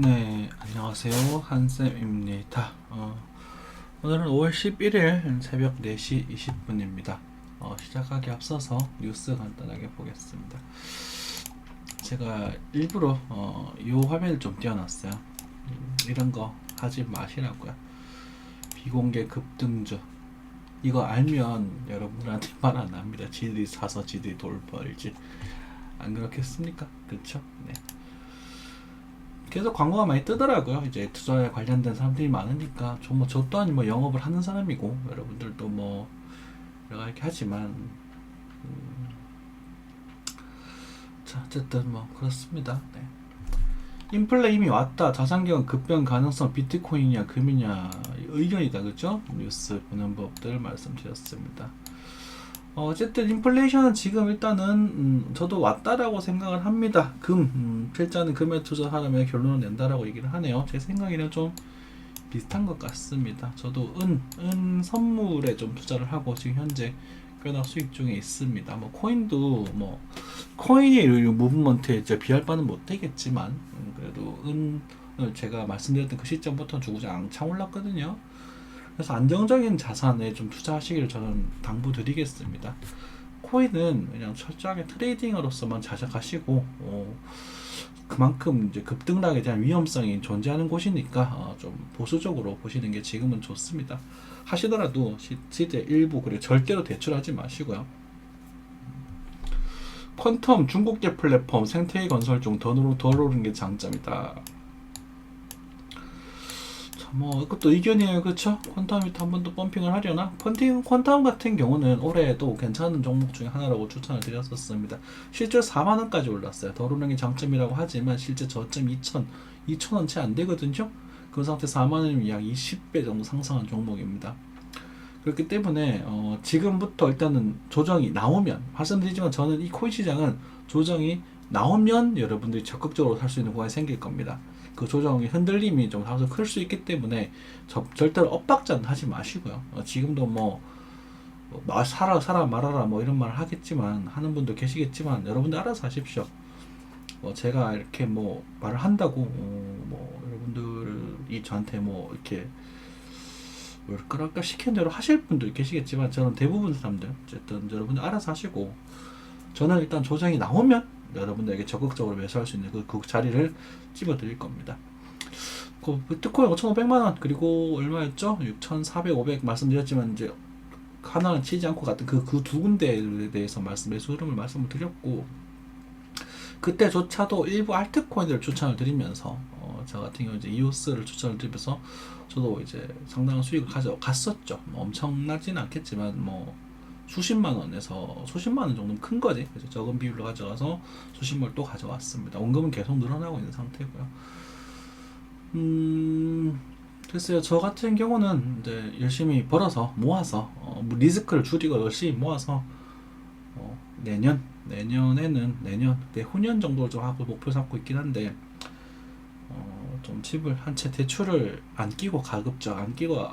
네, 안녕하세요. 한쌤입니다. 오늘은 5월 11일 새벽 4시 20분입니다. 시작하기 앞서서 뉴스 간단하게 보겠습니다. 제가 일부러 이 화면을 좀 띄워놨어요. 이런 거 하지 마시라고요. 비공개 급등주. 이거 알면 여러분들한테 말 안 합니다. 지들이 사서 지들이 돈 벌지. 안 그렇겠습니까? 그렇죠? 네. 계속 광고가 많이 뜨더라고요. 이제 투자에 관련된 사람들이 많으니까 저 또한 뭐 영업을 하는 사람이고 여러분들도 뭐 여러 가지 하지만 자 어쨌든 뭐 그렇습니다. 네. 인플레 이미 왔다. 자산경 급변 가능성 비트코인이냐 금이냐 의견이다. 그죠? 뉴스 보는 법들 말씀드렸습니다. 어쨌든 인플레이션은 지금 일단은 저도 왔다라고 생각을 합니다. 필자는 금에 투자하려면 결론을 낸다라고 얘기를 하네요. 제 생각에는 좀 비슷한 것 같습니다. 저도 은 선물에 좀 투자를 하고 지금 현재 꽤나 수익 중에 있습니다. 뭐 코인도 뭐 코인의 무브먼트에 이제 비할 바는 못 되겠지만 그래도 은을 제가 말씀드렸던 그 시점부터 주구장창 올랐거든요. 그래서 안정적인 자산에 좀 투자하시기를 저는 당부드리겠습니다. 코인은 그냥 철저하게 트레이딩으로서만 자작하시고 그만큼 이제 급등락에 대한 위험성이 존재하는 곳이니까 좀 보수적으로 보시는 게 지금은 좋습니다. 하시더라도 시대 일부 그리고 절대로 대출하지 마시고요. 퀀텀 중국계 플랫폼 생태계 건설 중 덜 오른 게 장점이다. 뭐 이것도 의견이에요. 그렇죠? 퀀텀이 한 번 더 펌핑을 하려나? 퀀텀 같은 경우는 올해도 괜찮은 종목 중에 하나라고 추천을 드렸었습니다. 실제 4만원까지 올랐어요. 덜 오르는 게 장점이라고 하지만 실제 저점 2,000원 채 안 되거든요. 그 상태 4만원이면 약 20배 정도 상승한 종목입니다. 그렇기 때문에 지금부터 일단은 조정이 나오면 말씀드리지만 저는 이 코인 시장은 조정이 나오면 여러분들이 적극적으로 살 수 있는 구간이 생길 겁니다. 그 조정의 흔들림이 좀 다소 클 수 있기 때문에 절대로 엇박자는 하지 마시고요. 지금도 뭐 사라 말아라 뭐 이런 말을 하겠지만 하는 분도 계시겠지만 여러분들 알아서 하십시오. 제가 이렇게 뭐 말을 한다고 뭐 여러분들이 저한테 뭐 이렇게 뭐랄까 시킨 대로 하실 분도 계시겠지만 저는 대부분 사람들 어쨌든 여러분들 알아서 하시고 저는 일단 조정이 나오면 여러분들에게 적극적으로 매수할 수 있는 그 자리를 집어드릴 겁니다. 그 비트코인 5,500만원 그리고 얼마였죠? 6,400, 500 말씀드렸지만 이제 하나는 치지 않고 같은 그 두 군데에 대해서 매수 흐름을 말씀을 드렸고 그때조차도 일부 알트코인들을 추천을 드리면서 저 같은 경우 이제 이오스를 추천을 드리면서 저도 이제 상당한 수익을 가져갔었죠. 뭐 엄청나진 않겠지만 뭐 수십만 원에서 수십만 원 정도는 큰 거지. 그래서 적은 비율로 가져가서 수십만 원 또 가져왔습니다. 원금은 계속 늘어나고 있는 상태고요. 글쎄요, 저 같은 경우는 이제 열심히 벌어서 모아서 리스크를 줄이고 열심히 모아서 내년에는 내후년 정도를 좀 하고 목표 삼고 있긴 한데 좀 집을 한 채 대출을 안 끼고 가급적 안 끼고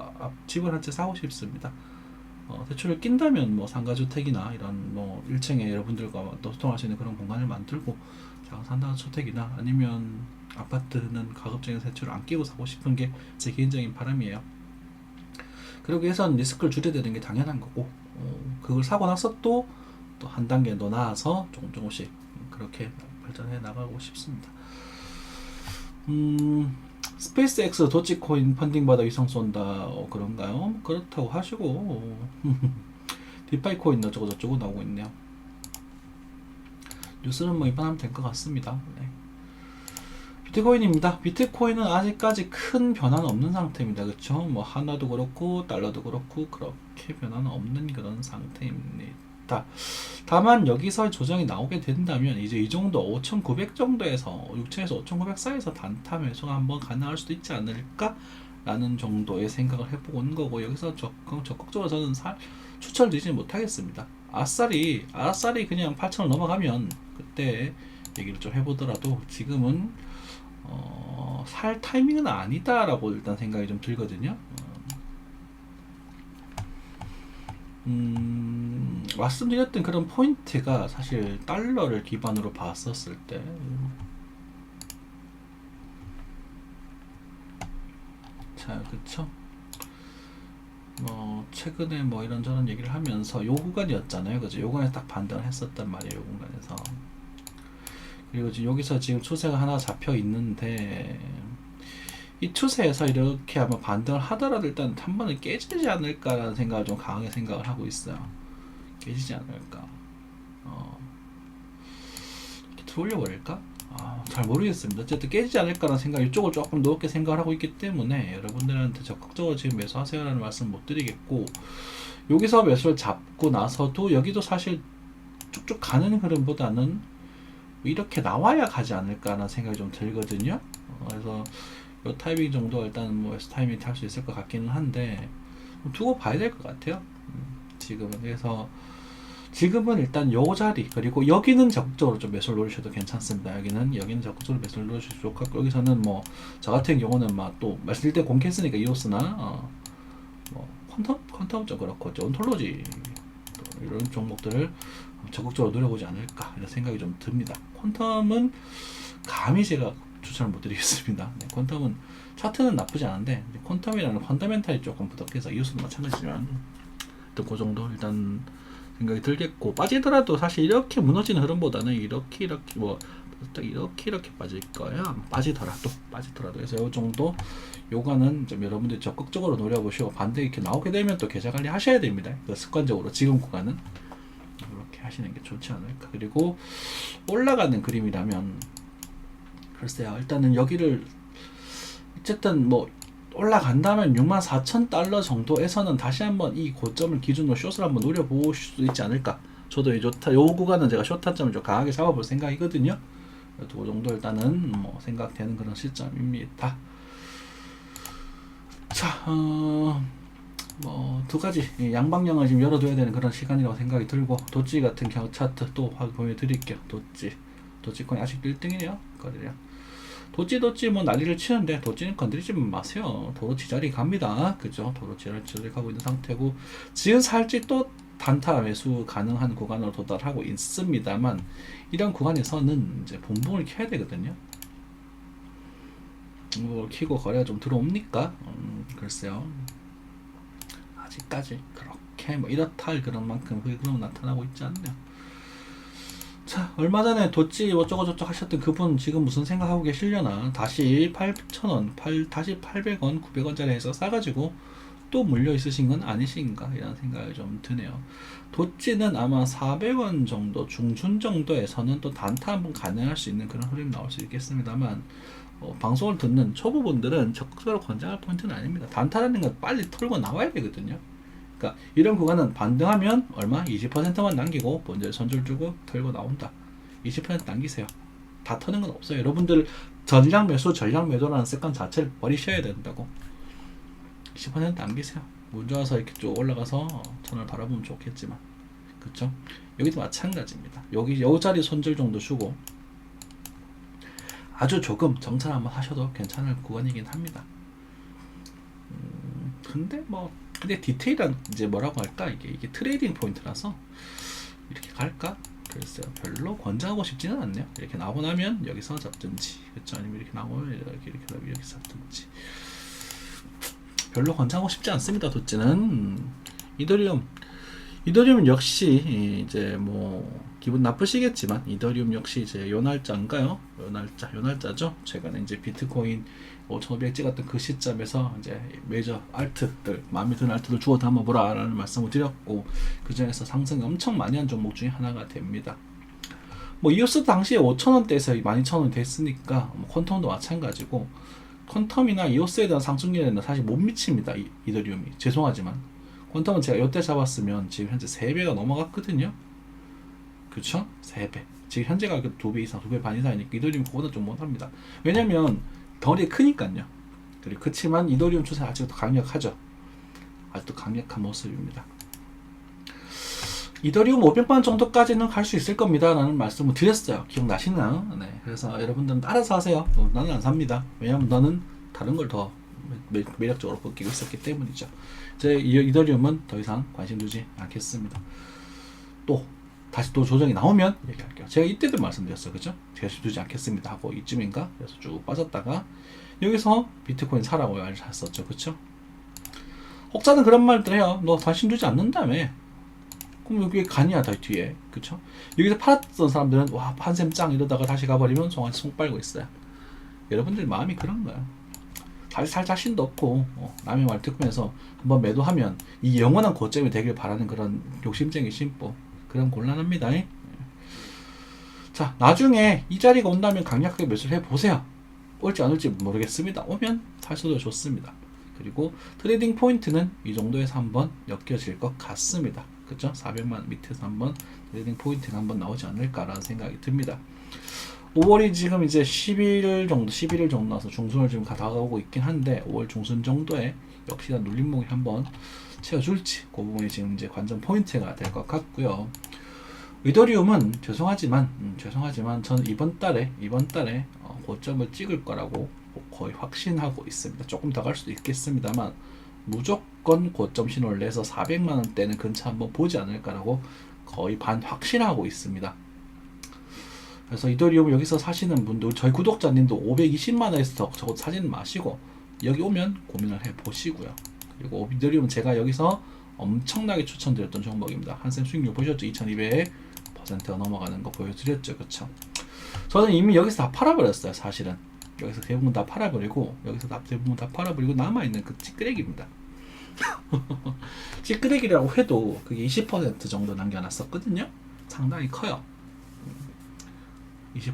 집을 한 채 사고 싶습니다. 대출을 낀다면 뭐 상가주택이나 이런 뭐 1층에 여러분들과 또 소통할 수 있는 그런 공간을 만들고 작은 상가주택이나 아니면 아파트는 가급적인 대출을 안 끼고 사고 싶은 게 제 개인적인 바람이에요. 그러기 위해서는 리스크를 줄여야 되는 게 당연한 거고 그걸 사고 나서 또 한 단계 더 나아서 조금씩 그렇게 발전해 나가고 싶습니다. 스페이스X 도치코인 펀딩 받아 위성 쏜다 그런가요? 그렇다고 하시고 디파이 코인 어쩌고 저쩌고 나오고 있네요. 뉴스는 뭐 이만 하면 될 것 같습니다. 네. 비트코인입니다. 비트코인은 아직까지 큰 변화는 없는 상태입니다. 그쵸? 뭐 하나도 그렇고 달러도 그렇고 그렇게 변화는 없는 그런 상태입니다. 다만 여기서 조정이 나오게 된다면 이제 이 정도 5,900 정도에서 6,000에서 5,900 사이에서 단타 매수가 한번 가능할 수도 있지 않을까 라는 정도의 생각을 해보고 있는 거고 여기서 적극적으로 저는 추천을 드리지는 못하겠습니다. 아싸리 그냥 8,000원 넘어가면 그때 얘기를 좀 해보더라도 지금은 살 타이밍은 아니다라고 일단 생각이 좀 들거든요. 말씀드렸던 그런 포인트가 사실 달러를 기반으로 봤었을 때 자, 그쵸? 최근에 뭐 이런저런 얘기를 하면서 요 구간이었잖아요. 그죠? 요 구간에 딱 반등을 했었단 말이에요. 요 구간에서. 그리고 지금 여기서 지금 추세가 하나 잡혀 있는데, 이 추세에서 이렇게 아마 반등을 하더라도 일단 한 번은 깨지지 않을까라는 생각을 좀 강하게 생각을 하고 있어요. 깨지지 않을까. 이렇게 들어올려버릴까? 잘 모르겠습니다. 어쨌든 깨지지 않을까라는 생각, 이쪽을 조금 높게 생각을 하고 있기 때문에 여러분들한테 적극적으로 지금 매수하세요라는 말씀 못 드리겠고, 여기서 매수를 잡고 나서도 여기도 사실 쭉쭉 가는 흐름보다는 이렇게 나와야 가지 않을까라는 생각이 좀 들거든요. 그래서 이 타이밍 정도 일단 뭐 S 타이밍 할 수 있을 것 같기는 한데 두고 봐야 될 것 같아요. 지금은. 그래서 지금은 일단 요 자리, 그리고 여기는 적극적으로 좀 매수를 노리셔도 괜찮습니다. 여기는 적극적으로 매수를 노리셔도 좋고, 여기서는 뭐 저 같은 경우는 막 또 말씀드릴 때 공개했으니까 이오스나 뭐 퀀텀 좀 그렇고 온톨로지 이런 종목들을 적극적으로 노려보지 않을까 이런 생각이 좀 듭니다. 퀀텀은 감히 제가 추천을 못 드리겠습니다. 네, 퀀텀은 차트는 나쁘지 않은데 퀀텀이라는 펀더멘탈이 조금 부족해서 이오스도 마찬가지지만 또 그 정도 일단 생각이 들겠고, 빠지더라도 사실 이렇게 무너지는 흐름보다는 이렇게 뭐 이렇게 빠질 거야. 빠지더라도 그래서 요 정도 요가는 좀 여러분들이 적극적으로 노려보시고, 반대 이렇게 나오게 되면 또 계좌 관리 하셔야 됩니다. 습관적으로 지금 구간은 이렇게 하시는 게 좋지 않을까. 그리고 올라가는 그림이라면 글쎄요, 일단은 여기를 어쨌든 뭐 올라간다면 64,000달러 정도에서는 다시 한번 이 고점을 기준으로 숏을 한번 노려볼 수 있지 않을까. 저도 요 구간은 제가 숏 타점을 좀 강하게 잡아볼 생각이거든요. 그 정도 일단은 뭐 생각되는 그런 시점입니다. 자, 뭐 두 가지 양방향을 지금 열어둬야 되는 그런 시간이라고 생각이 들고, 도지 같은 경우 차트 또 보여드릴게요. 도지코인 아직 1등이네요. 거래량. 도찌 뭐 난리를 치는데 도찌는 건드리지 마세요. 도로 지자리 갑니다. 그죠? 도로 지자리 가고 있는 상태고, 지금 살짝 또 단타 매수 가능한 구간으로 도달하고 있습니다만, 이런 구간에서는 이제 본봉을 켜야 되거든요. 본봉을 켜고 거래가 좀 들어옵니까? 글쎄요. 아직까지 그렇게 뭐 이렇다 할 그런 만큼 그런 나타나고 있지 않네요. 자, 얼마 전에 도찌 어쩌고저쩌고 하셨던 그분 지금 무슨 생각하고 계시려나. 다시 8,000원, 다시 800원, 900원짜리에서 싸가지고 또 물려 있으신 건 아니신가 이런 생각이 좀 드네요. 도찌는 아마 400원 정도, 중순 정도에서는 또 단타 한번 가능할 수 있는 그런 흐름이 나올 수 있겠습니다만, 방송을 듣는 초보분들은 적극적으로 권장할 포인트는 아닙니다. 단타라는 건 빨리 털고 나와야 되거든요. 그러니까 이런 구간은 반등하면 얼마? 20%만 남기고 본전 손절 주고 털고 나온다. 20% 남기세요. 다 터는 건 없어요. 여러분들 전량 매도라는 습관 자체를 버리셔야 된다고. 20% 남기세요. 운 좋아서 이렇게 쭉 올라가서 천을 바라보면 좋겠지만, 그쵸? 여기도 마찬가지입니다. 요 자리 손절 정도 주고 아주 조금 정찰 한번 하셔도 괜찮을 구간이긴 합니다. 근데 디테일한 이제 뭐라고 할까, 이게 트레이딩 포인트라서 이렇게 갈까? 글쎄요, 별로 권장하고 싶지는 않네요. 이렇게 나오고 나면 여기서 잡든지, 그렇죠? 아니면 이렇게 나오면 이렇게 여기서 잡든지, 별로 권장하고 싶지 않습니다. 도찌는 이더리움 역시 이제 뭐 기분 나쁘시겠지만, 이더리움 역시 이제 요 날짜인가요? 요 날짜죠. 최근에 이제 비트코인 5,500 찍었던 그 시점에서 이제 메이저 알트들, 마음에 드는 알트들 주워 담아보라 라는 말씀을 드렸고, 그 중에서 상승이 엄청 많이 한 종목 중에 하나가 됩니다. 뭐 이오스 당시에 5,000원대에서 12,000원 됐으니까 뭐 퀀텀도 마찬가지고, 퀀텀이나 이오스에 대한 상승률에는 사실 못 미칩니다. 이더리움이. 죄송하지만 퀀텀은 제가 이때 잡았으면 지금 현재 3배가 넘어갔거든요. 그쵸? 3배. 지금 현재 가격 2배 이상, 2배 반 이상이니까 이더리움 그거보다 좀 못합니다. 왜냐면 덩어리 크니까요. 그리고 그치만 이더리움 추세 아직도 강력하죠. 아직도 강력한 모습입니다. 이더리움 500만 정도까지는 갈 수 있을 겁니다 라는 말씀을 드렸어요. 기억나시나요? 네. 그래서 여러분들은 알아서 하세요. 나는 안 삽니다. 왜냐면 너는 다른 걸 더 매력적으로 벗기고 있었기 때문이죠. 제 이더리움은 더 이상 관심 두지 않겠습니다. 다시 또 조정이 나오면 얘기할게요. 제가 이때도 말씀드렸어요. 그죠? 관심 두지 않겠습니다 하고 이쯤인가? 그래서 쭉 빠졌다가 여기서 비트코인 사라고 샀었죠. 그쵸? 혹자는 그런 말들 해요. 너 관심 두지 않는다며. 그럼 여기 가냐 더 뒤에. 그쵸? 여기서 팔았던 사람들은 와 한샘 짱 이러다가 다시 가버리면 송 빨고 있어요. 여러분들 마음이 그런 거야. 살 자신도 없고 남의 말 듣면서 한번 매도하면 이 영원한 고점이 되길 바라는 그런 욕심쟁이 심보. 그럼 곤란합니다. 자, 나중에 이 자리가 온다면 강력하게 매수를 해보세요. 올지 안 올지 모르겠습니다. 오면 사셔도 좋습니다. 그리고 트레이딩 포인트는 이 정도에서 한번 엮여질 것 같습니다. 그쵸? 400만 밑에서 한번 트레이딩 포인트가 한번 나오지 않을까라는 생각이 듭니다. 5월이 지금 이제 11일 정도 나서 중순을 지금 다가오고 있긴 한데 5월 중순 정도에 역시나 눌림목이 한번 채워줄지 그 부분이 지금 이제 관전 포인트가 될 것 같고요. 이더리움은 죄송하지만 저는 이번 달에 고점을 찍을 거라고 거의 확신하고 있습니다. 조금 더 갈 수도 있겠습니다만 무조건 고점 신호를 내서 400만 원대는 근처 한번 보지 않을까라고 거의 반 확신하고 있습니다. 그래서 이더리움 여기서 사시는 분들, 저희 구독자님도 520만 원에서 저거 사지는 마시고 여기 오면 고민을 해 보시고요. 그리고 이더리움 제가 여기서 엄청나게 추천드렸던 종목입니다. 한샘 수익률 보셨죠? 2200%가 넘어가는 거 보여드렸죠. 그쵸? 저는 이미 여기서 다 팔아버렸어요. 사실은 여기서 대부분 다 팔아버리고 여기서 대부분 다 팔아버리고 남아있는 그 찌끄레기입니다. 찌끄레기라고 해도 그게 20% 정도 남겨놨었거든요. 상당히 커요. 20%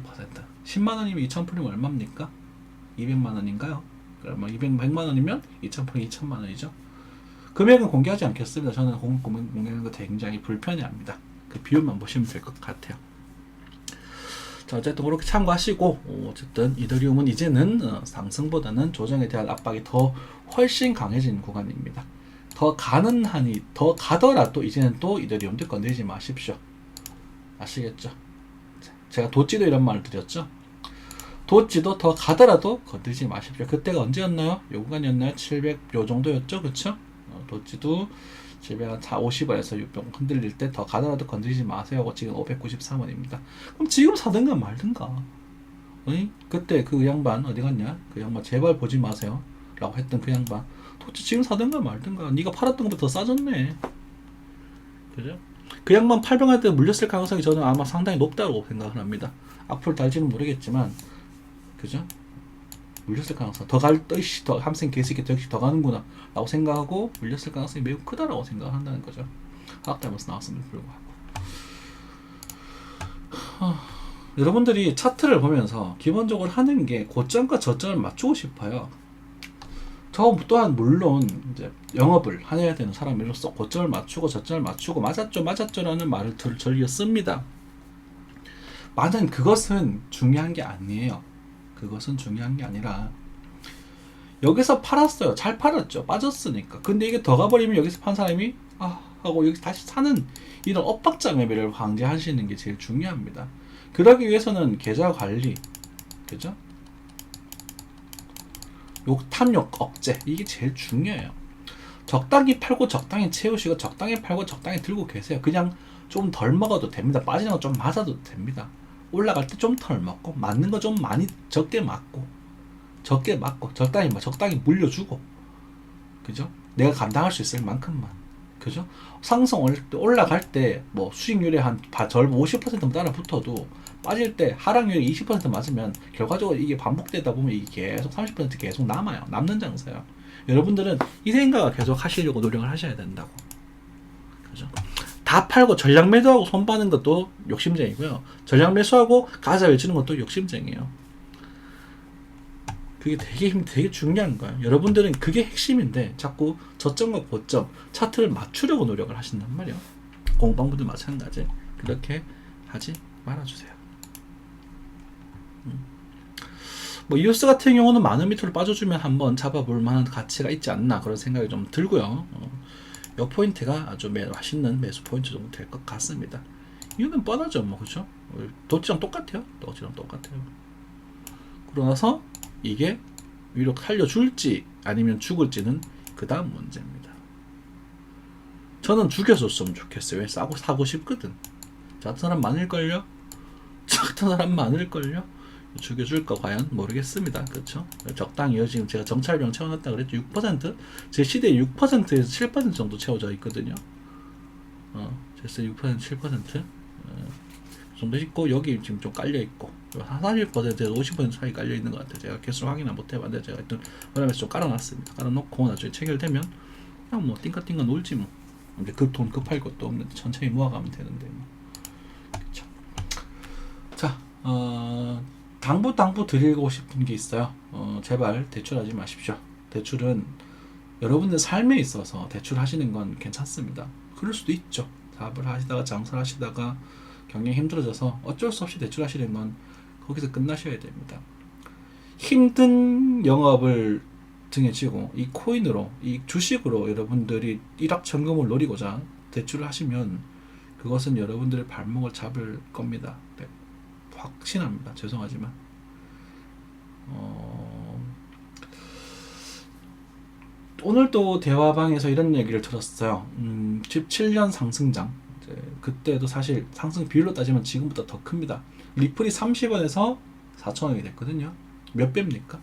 10만원이면 2000%면 얼마입니까? 200만원인가요? 그러면 100만원이면 2000%면 2000만원이죠. 금액은 공개하지 않겠습니다. 저는 공개하는 거 굉장히 불편해합니다. 그 비율만 보시면 될 것 같아요. 자, 어쨌든 그렇게 참고하시고 어쨌든 이더리움은 이제는 상승보다는 조정에 대한 압박이 더 훨씬 강해진 구간입니다. 더 가는 한이 더 가더라도 이제는 또 이더리움도 건드리지 마십시오. 아시겠죠? 제가 도찌도 이런 말을 드렸죠. 도찌도 더 가더라도 건드리지 마십시오. 그때가 언제였나요? 요 구간이었나요? 700 요 정도였죠, 그쵸? 도찌도 750원에서 600원 흔들릴 때 더 가더라도 건드리지 마세요. 지금 593원입니다. 그럼 지금 사든가 말든가. 어이? 그때 그 양반 어디 갔냐? 그 양반 제발 보지 마세요. 라고 했던 그 양반. 도대체 지금 사든가 말든가. 네가 팔았던 것보다 더 싸졌네. 그죠? 그 양반 800원 때 물렸을 가능성이 저는 아마 상당히 높다고 생각을 합니다. 앞으로 달지는 모르겠지만, 그죠? 물렸을 가능성 더 함생 개새끼 더 가는구나 라고 생각하고 물렸을 가능성이 매우 크다라고 생각을 한다는 거죠. 하락달면서 나왔음에도 불구하고 여러분들이 차트를 보면서 기본적으로 하는 게 고점과 저점을 맞추고 싶어요. 저 또한 물론 이제 영업을 해야 되는 사람으로서 고점을 맞추고 저점을 맞추고 맞았죠라는 말을 즐겨 씁니다. 많은 그것은 중요한 게 아니에요. 그것은 중요한 게 아니라 여기서 팔았어요. 잘 팔았죠. 빠졌으니까. 근데 이게 더 가버리면 여기서 판 사람이 하고 여기 다시 사는 이런 엇박자 매매를 방지하시는 게 제일 중요합니다. 그러기 위해서는 계좌 관리, 그죠? 요 탐욕 억제 이게 제일 중요해요. 적당히 팔고 적당히 채우시고 적당히 팔고 적당히 들고 계세요. 그냥 좀 덜 먹어도 됩니다. 빠지는 거 좀 맞아도 됩니다. 올라갈 때 좀 덜 먹고 맞는 거 좀 많이 적게 맞고 적당히 물려주고, 그죠? 내가 감당할 수 있을 만큼만, 그죠? 상승 올라갈 때 뭐 수익률에 한 50% 따라 붙어도 빠질 때 하락률이 20% 맞으면 결과적으로 이게 반복되다 보면 이게 계속 30% 계속 남는 장사예요. 여러분들은 이 생각을 계속 하시려고 노력을 하셔야 된다고, 그죠? 다 팔고 전량 매도하고 손 빠는 것도 욕심쟁이고요. 전량 매수하고 가자 외치는 것도 욕심쟁이에요. 그게 되게 중요한 거예요. 여러분들은 그게 핵심인데 자꾸 저점과 고점 차트를 맞추려고 노력을 하신단 말이에요. 공방분들 마찬가지. 그렇게 하지 말아주세요. 뭐 이오스 같은 경우는 많은 밑으로 빠져주면 한번 잡아볼 만한 가치가 있지 않나 그런 생각이 좀 들고요. 이 포인트가 아주 맛있는 매수 포인트 정도 될 것 같습니다. 이유는 뻔하죠, 뭐. 그죠? 도치랑 똑같아요. 그러고 나서 이게 위로 살려줄지 아니면 죽을지는 그 다음 문제입니다. 저는 죽여줬으면 좋겠어요. 왜? 사고 싶거든. 저 같은 사람 많을걸요? 죽여줄까 과연 모르겠습니다. 그렇죠? 적당히요. 지금 제가 정찰병 채워놨다 그랬죠. 6%? 제 시대에 6%에서 7% 정도 채워져 있거든요. 제 6% 7% 정도 있고, 여기 지금 좀 깔려 있고, 40%에서 50% 사이 깔려 있는 것 같아요. 제가 개수 확인을 못 해봤는데 제가 하여튼 그다음에 좀 깔아놨습니다. 깔아놓고 나중에 체결되면 그냥 뭐 띵까띵까 놀지 뭐. 이제 그 돈 급할 것도 없는데 천천히 모아가면 되는데 뭐. 그렇죠. 자, 당부 드리고 싶은 게 있어요. 제발 대출하지 마십시오. 대출은 여러분들 삶에 있어서 대출하시는 건 괜찮습니다. 그럴 수도 있죠. 사업을 하시다가 장사를 하시다가 경영이 힘들어져서 어쩔 수 없이 대출하시는 건 거기서 끝나셔야 됩니다. 힘든 영업을 등에 지고 이 코인으로, 이 주식으로 여러분들이 일확천금을 노리고자 대출을 하시면 그것은 여러분들의 발목을 잡을 겁니다. 네. 확신합니다. 죄송하지만 오늘도 대화방에서 이런 얘기를 들었어요. 17년 상승장, 그때도 사실 상승 비율로 따지면 지금보다 더 큽니다. 리플이 30원에서 4,000원이 됐거든요. 몇 배입니까?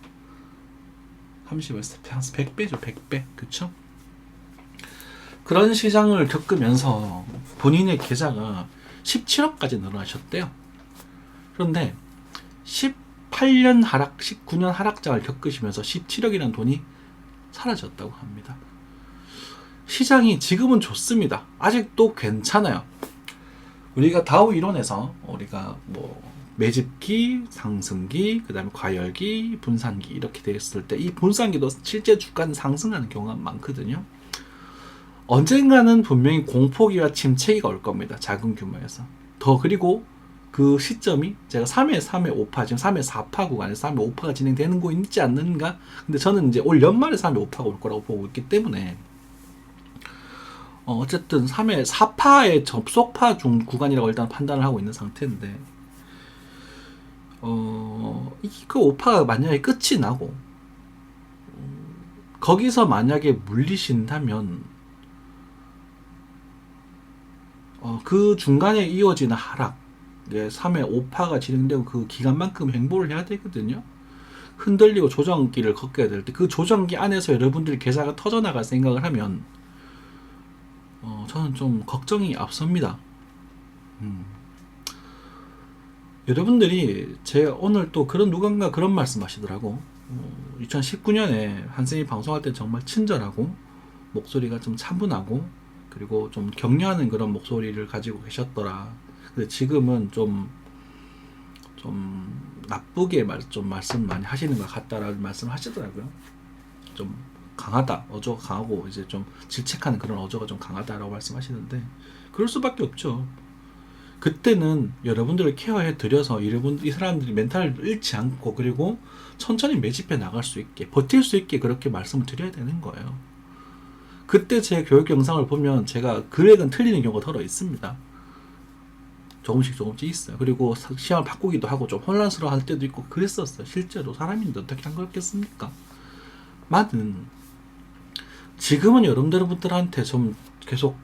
30원에서 100배죠. 100배. 그쵸? 그런 시장을 겪으면서 본인의 계좌가 17억까지 늘어나셨대요. 그런데 18년 하락, 19년 하락장을 겪으시면서 17억이라는 돈이 사라졌다고 합니다. 시장이 지금은 좋습니다. 아직도 괜찮아요. 우리가 다우 이론에서 우리가 뭐 매집기, 상승기, 그 다음에 과열기, 분산기 이렇게 되었을 때 이 분산기도 실제 주가는 상승하는 경우가 많거든요. 언젠가는 분명히 공포기와 침체기가 올 겁니다. 작은 규모에서. 그리고 그 시점이 제가 3회 5파, 지금 3회 4파 구간에서 3회 5파가 진행되는 거 있지 않는가? 근데 저는 이제 올 연말에 3회 5파가 올 거라고 보고 있기 때문에 어쨌든 3회 4파의 접속파 중 구간이라고 일단 판단을 하고 있는 상태인데 그 5파가 만약에 끝이 나고 거기서 만약에 물리신다면 그 중간에 이어지는 하락 3회 5파가 진행되고 그 기간만큼 행보를 해야 되거든요. 흔들리고 조정기를 겪어야 될 때 그 조정기 안에서 여러분들이 계좌가 터져나갈 생각을 하면 저는 좀 걱정이 앞섭니다. 여러분들이 제가 오늘 또 누군가 그런 말씀 하시더라고. 2019년에 한생이 방송할 때 정말 친절하고 목소리가 좀 차분하고 그리고 좀 격려하는 그런 목소리를 가지고 계셨더라. 근데 지금은 좀 나쁘게 좀 말씀 많이 하시는 것 같다라는 말씀을 하시더라고요. 좀 강하다, 어조가 강하고 이제 좀 질책하는 그런 어조가 좀 강하다라고 말씀하시는데 그럴 수밖에 없죠. 그때는 여러분들을 케어해 드려서 이 사람들이 멘탈을 잃지 않고 그리고 천천히 매집해 나갈 수 있게 버틸 수 있게 그렇게 말씀을 드려야 되는 거예요. 그때 제 교육 영상을 보면 제가 금액은 틀리는 경우가 더러 있습니다. 조금씩 있어요. 그리고 시험을 바꾸기도 하고 좀 혼란스러워 할 때도 있고 그랬었어요. 실제로 사람인데 어떻게 한 거였겠습니까? 많은 지금은 여러분들한테 좀 계속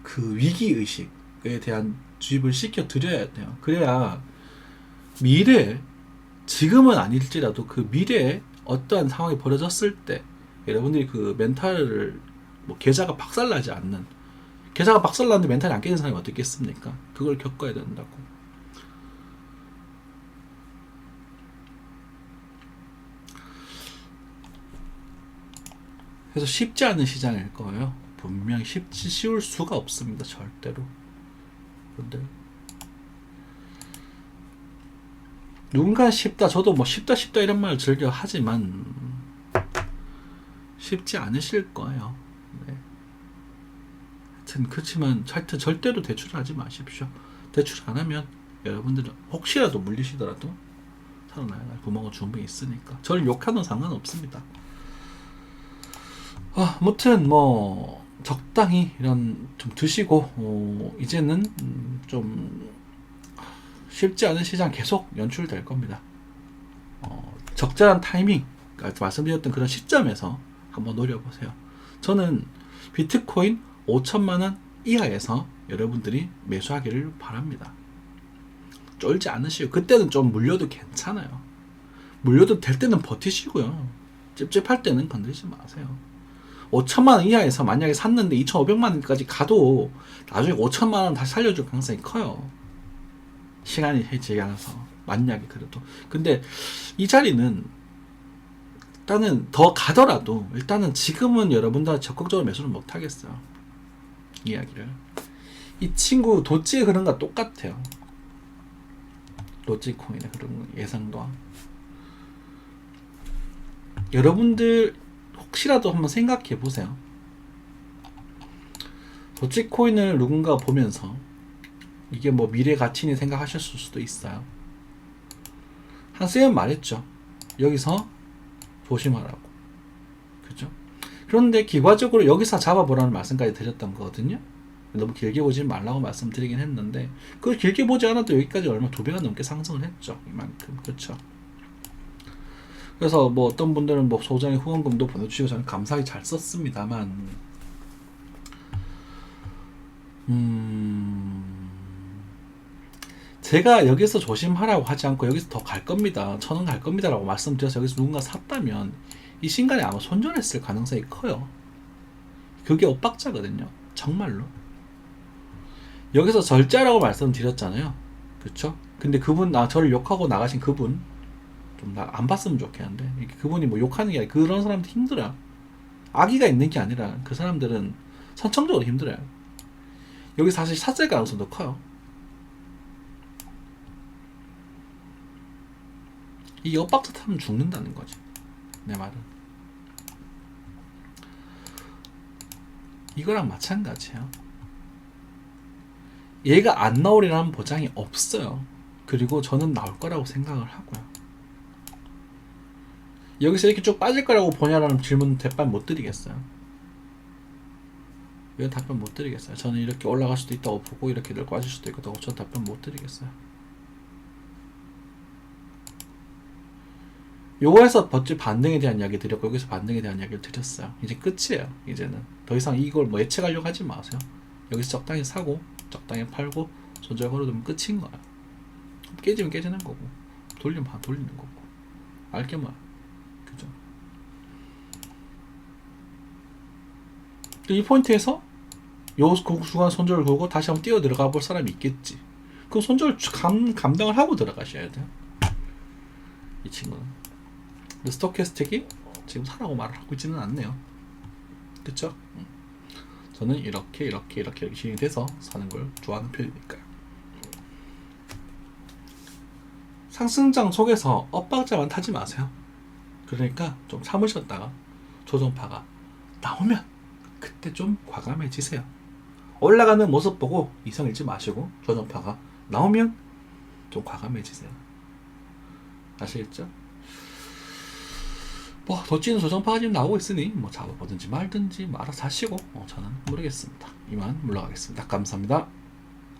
그 위기의식에 대한 주입을 시켜 드려야 돼요. 그래야 미래에 지금은 아닐지라도 그 미래에 어떠한 상황이 벌어졌을 때 여러분들이 그 멘탈을 계좌가 박살나지 않는 계좌가 박살나는데 멘탈이 안 깨는 사람이 어떻게 있겠습니까? 그걸 겪어야 된다고. 그래서 쉽지 않은 시장일 거예요. 분명히 쉬울 수가 없습니다. 절대로. 근데 누군가 쉽다. 저도 쉽다 이런 말을 즐겨 하지만 쉽지 않으실 거예요. 네. 하여튼 그렇지만 절대로 대출을 하지 마십시오. 대출 안 하면 여러분들은 혹시라도 물리시더라도 살아나갈 구멍은 충분히 있으니까 저를 욕하는 상관없습니다. 아무튼 적당히 이런 좀 드시고 이제는 좀 쉽지 않은 시장 계속 연출될 겁니다. 적절한 타이밍 말씀드렸던 그런 시점에서 한번 노려보세요. 저는 비트코인 5천만원 이하에서 여러분들이 매수하기를 바랍니다. 쫄지 않으시고 그때는 좀 물려도 괜찮아요. 물려도 될 때는 버티시고요. 찝찝할 때는 건들지 마세요. 5천만 원 이하에서 만약에 샀는데 2,500만 원까지 가도 나중에 5천만 원 다시 살려줄 가능성이 커요. 시간이 지나서 만약에 그래도. 근데 이 자리는 일단은 더 가더라도 일단은 지금은 여러분들 적극적으로 매수를 못 하겠어요. 이야기를. 이 친구 도찌의 그런가 똑같아요. 도찌코인의 그런 예상도. 여러분들 혹시라도 한번 생각해 보세요. 도찌코인을 누군가 보면서 이게 뭐 미래 가치니 생각하셨을 수도 있어요. 한쌤은 말했죠. 여기서 조심하라고. 그죠? 그런데 기과적으로 여기서 잡아보라는 말씀까지 드렸던 거거든요. 너무 길게 보지 말라고 말씀드리긴 했는데 그걸 길게 보지 않아도 여기까지 얼마 2배가 넘게 상승을 했죠. 이만큼. 그렇죠. 그래서 뭐 어떤 분들은 뭐 소장의 후원금도 보내주시고 저는 감사하게 잘 썼습니다만 제가 여기서 조심하라고 하지 않고 여기서 더 갈 겁니다. 1,000원 갈 겁니다 라고 말씀드려서 여기서 누군가 샀다면 이 신간에 아마 손절했을 가능성이 커요. 그게 엇박자거든요. 정말로. 여기서 절제라고 말씀드렸잖아요. 그쵸? 근데 그분, 저를 욕하고 나가신 그분 좀 안 봤으면 좋겠는데 그분이 뭐 욕하는 게 아니라 그런 사람들 힘들어요. 악의가 있는 게 아니라 그 사람들은 선천적으로 힘들어요. 여기 사실 샀을 가능성도 커요. 이 엇박자 타면 죽는다는 거지. 내 말은. 이거랑 마찬가지예요. 얘가 안 나오리라는 보장이 없어요. 그리고 저는 나올 거라고 생각을 하고요. 여기서 이렇게 쭉 빠질 거라고 보냐라는 질문 답변 못 드리겠어요. 이건 답변 못 드리겠어요. 저는 이렇게 올라갈 수도 있다고 보고 이렇게 늘 빠질 수도 있다고 저는 답변 못 드리겠어요. 요거에서 버츠 반등에 대한 이야기 드렸고 여기서 반등에 대한 이야기를 드렸어요. 이제 끝이에요. 이제는 더 이상 이걸 뭐 예측하려고 하지 마세요. 여기서 적당히 사고 적당히 팔고 손절 걸어두면 끝인 거야. 깨지면 깨지는 거고 돌리면 돌리는 거고 알게만. 그죠? 이 포인트에서 요 중간 손절을 걸고 다시 한번 뛰어 들어가 볼 사람이 있겠지. 그 손절 감당을 하고 들어가셔야 돼요. 이 친구는. 스토캐스틱이 지금 사라고 말을 하고 있지는 않네요. 그쵸? 저는 이렇게 진행이 돼서 사는 걸 좋아하는 편이니까요. 상승장 속에서 엇박자만 타지 마세요. 그러니까 좀 참으셨다가 조정파가 나오면 그때 좀 과감해지세요. 올라가는 모습 보고 이성 잃지 마시고 조정파가 나오면 좀 과감해지세요. 아시겠죠? 뭐 도찌는 조정파가 지금 나오고 있으니 뭐 잡아보든지 말든지 뭐 알아서 하시고 저는 모르겠습니다. 이만 물러가겠습니다. 감사합니다.